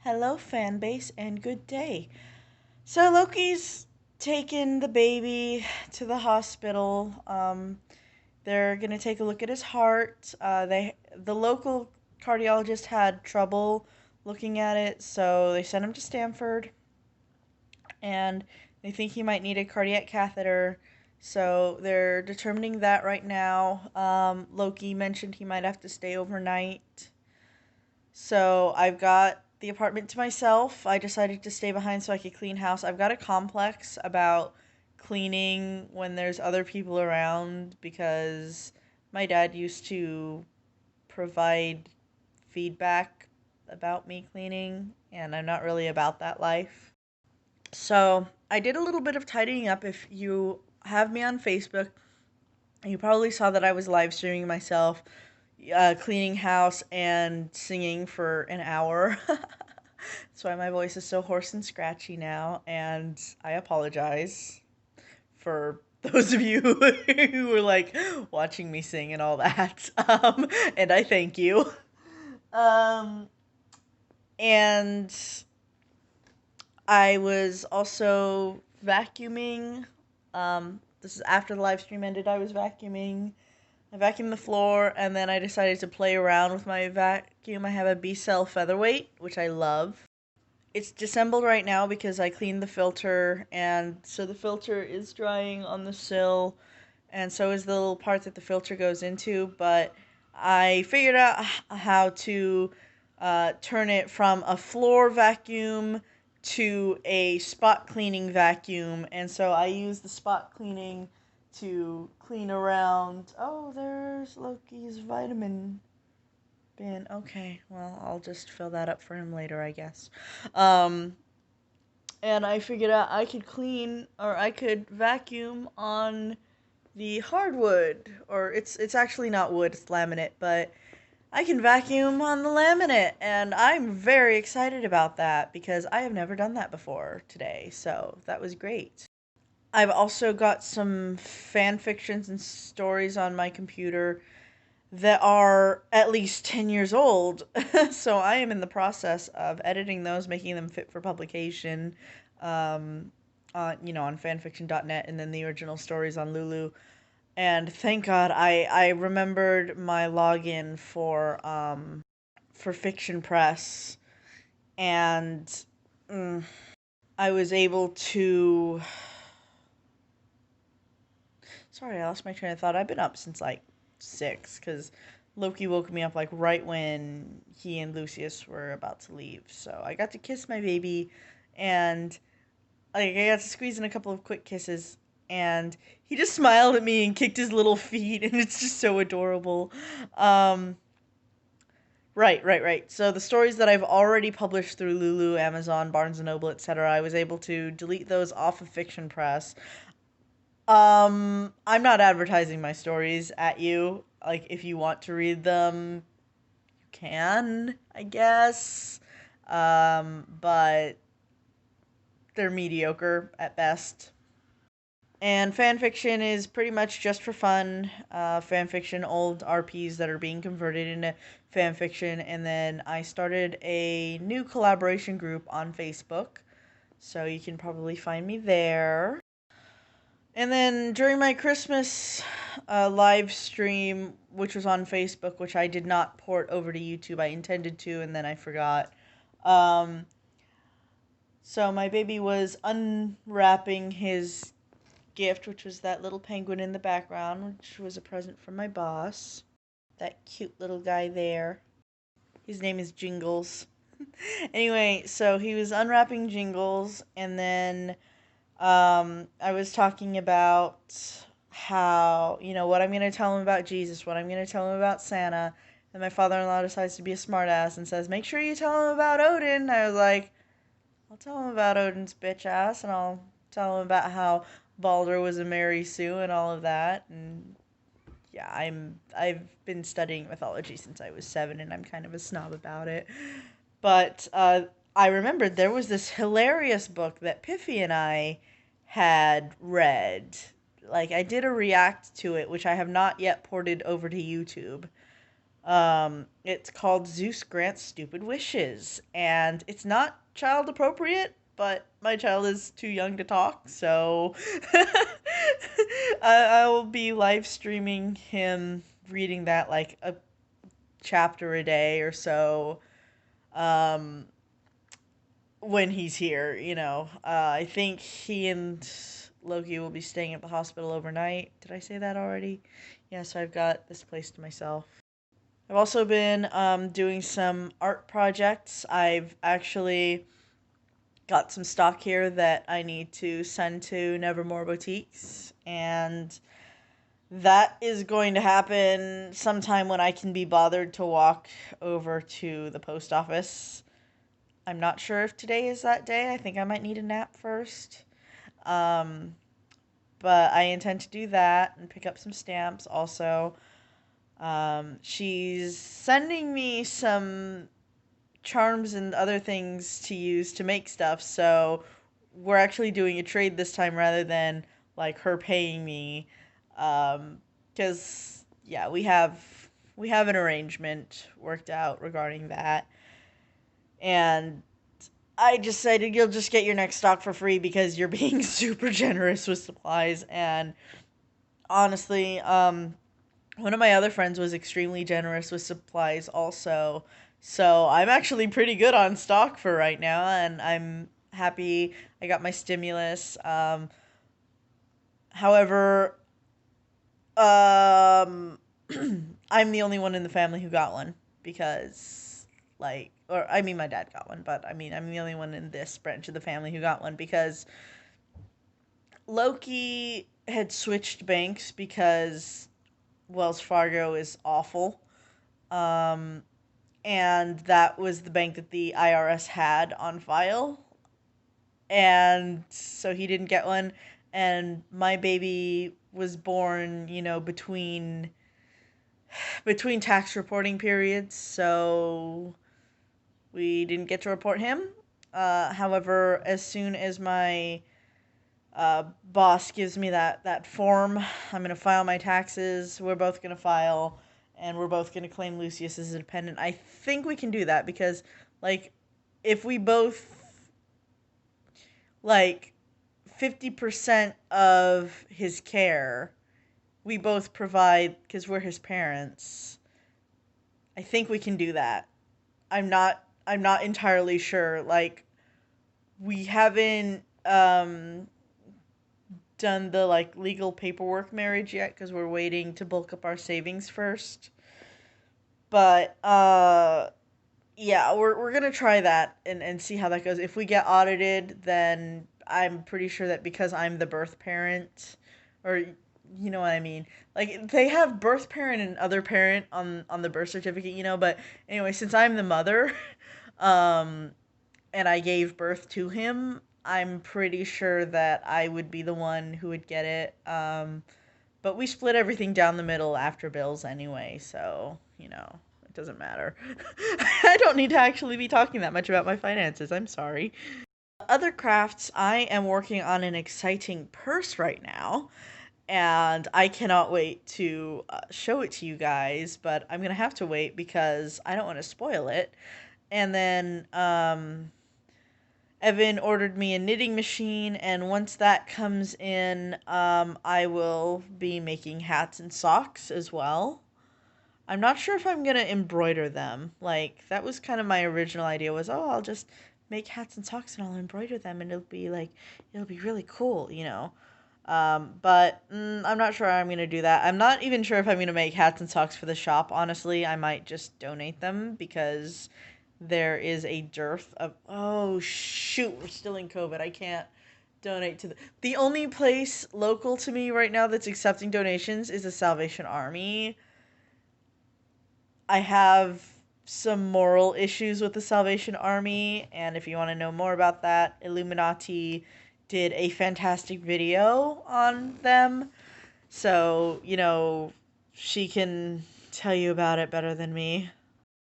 Hello, fan base, and good day. So Loki's taken the baby to the hospital. They're gonna take a look at his heart. The local cardiologist had trouble looking at it, so they sent him to Stanford, and they think he might need a cardiac catheter. So they're determining that right now. Loki mentioned he might have to stay overnight. So I've got the apartment to myself. I decided to stay behind so I could clean house. I've got a complex about cleaning when there's other people around because my dad used to provide feedback about me cleaning, and I'm not really about that life. So I did a little bit of tidying up. If you have me on Facebook, you probably saw that I was live streaming myself cleaning house and singing for an hour. That's why my voice is so hoarse and scratchy now, and I apologize for those of you who were like watching me sing and all that. And I thank you. Um, and I was also vacuuming. This is after the live stream ended. I was vacuuming. I vacuumed the floor, and then I decided to play around with my vacuum. I have a B-Cell Featherweight, which I love. It's disassembled right now because I cleaned the filter, and so the filter is drying on the sill, and so is the little part that the filter goes into, but I figured out how to turn it from a floor vacuum to a spot cleaning vacuum, and so I use the spot cleaning to clean around. Oh, there's Loki's vitamin bin. Okay, well, I'll just fill that up for him later, I guess. Um, and I figured out I could clean or I could vacuum on the hardwood, or it's actually not wood, it's laminate, but I can vacuum on the laminate, and I'm very excited about that because I have never done that before today, so that was great. I've also got some fan fictions and stories on my computer that are at least 10 years old. So I am in the process of editing those, making them fit for publication, um, on fanfiction.net, and then the original stories on Lulu. And thank God I remembered my login for Fiction Press, and mm, I was able to. Sorry, I lost my train of thought. I've been up since like 6 because Loki woke me up like right when he and Lucius were about to leave. So I got to kiss my baby, and like I got to squeeze in a couple of quick kisses, and he just smiled at me and kicked his little feet, and it's just so adorable. Um, right. So the stories that I've already published through Lulu, Amazon, Barnes and Noble, etc., I was able to delete those off of Fiction Press. I'm not advertising my stories at you. Like, if you want to read them, you can, I guess. But they're mediocre at best. And fanfiction is pretty much just for fun. Fanfiction, old RPs that are being converted into fanfiction. And then I started a new collaboration group on Facebook. So you can probably find me there. And then during my Christmas live stream, which was on Facebook, which I did not port over to YouTube, I intended to, and then I forgot. Um, so my baby was unwrapping his gift, which was that little penguin in the background, which was a present from my boss. That cute little guy there. His name is Jingles. Anyway, so he was unwrapping Jingles, and then I was talking about how, what I'm going to tell him about Jesus, what I'm going to tell him about Santa. And my father-in-law decides to be a smartass and says, make sure you tell him about Odin. I was like, I'll tell him about Odin's bitch ass, and I'll tell him about how Balder was a Mary Sue and all of that. And yeah, I've been studying mythology since I was 7, and I'm kind of a snob about it. But I remembered there was this hilarious book that Piffy and I had read. Like, I did a react to it, which I have not yet ported over to YouTube. It's called Zeus Grants Stupid Wishes, and it's not child appropriate, but my child is too young to talk, so I will be live streaming him reading that like a chapter a day or so. Um, when he's here, I think he and Loki will be staying at the hospital overnight. Did I say that already? Yeah, so I've got this place to myself. I've also been doing some art projects. I've actually got some stock here that I need to send to Nevermore Boutiques, and that is going to happen sometime when I can be bothered to walk over to the post office. I'm not sure if today is that day. I think I might need a nap first. Um, but I intend to do that and pick up some stamps also. She's sending me some charms and other things to use to make stuff, so we're actually doing a trade this time rather than like her paying me. Because yeah, we have an arrangement worked out regarding that, and I decided you'll just get your next stock for free because you're being super generous with supplies. And honestly, one of my other friends was extremely generous with supplies also. So I'm actually pretty good on stock for right now, and I'm happy I got my stimulus. However, um, I'm the only one in the family who got one because, like, or I mean, my dad got one, but I mean, I'm the only one in this branch of the family who got one because Loki had switched banks because Wells Fargo is awful. Um, and that was the bank that the IRS had on file. And so he didn't get one. And my baby was born, between tax reporting periods, so we didn't get to report him. However, as soon as my boss gives me that form, I'm going to file my taxes. We're both going to file, and we're both going to claim Lucius as a dependent. I think we can do that because, like, if we both, like, 50% of his care, we both provide because we're his parents. I think we can do that. I'm not entirely sure. Like, we haven't done the like legal paperwork marriage yet because we're waiting to bulk up our savings first. But yeah, we're gonna try that and see how that goes. If we get audited, then I'm pretty sure that because I'm the birth parent, or you know what I mean. Like they have birth parent and other parent on the birth certificate, but anyway, since I'm the mother, um and I gave birth to him, I'm pretty sure that I would be the one who would get it. But we split everything down the middle after bills anyway, so, it doesn't matter. I don't need to actually be talking that much about my finances. I'm sorry. Other crafts, I am working on an exciting purse right now, and I cannot wait to show it to you guys, but I'm going to have to wait because I don't want to spoil it. And then, Evan ordered me a knitting machine, and once that comes in, I will be making hats and socks as well. I'm not sure if I'm gonna embroider them. Like, that was kind of my original idea was, oh, I'll just make hats and socks and I'll embroider them and it'll be really cool. But I'm not sure I'm gonna do that. I'm not even sure if I'm gonna make hats and socks for the shop, honestly. I might just donate them because there is a dearth of, oh shoot, we're still in COVID. I can't donate to the only place local to me right now that's accepting donations is the Salvation Army. I have some moral issues with the Salvation Army, and if you want to know more about that, Illuminati did a fantastic video on them. So, she can tell you about it better than me.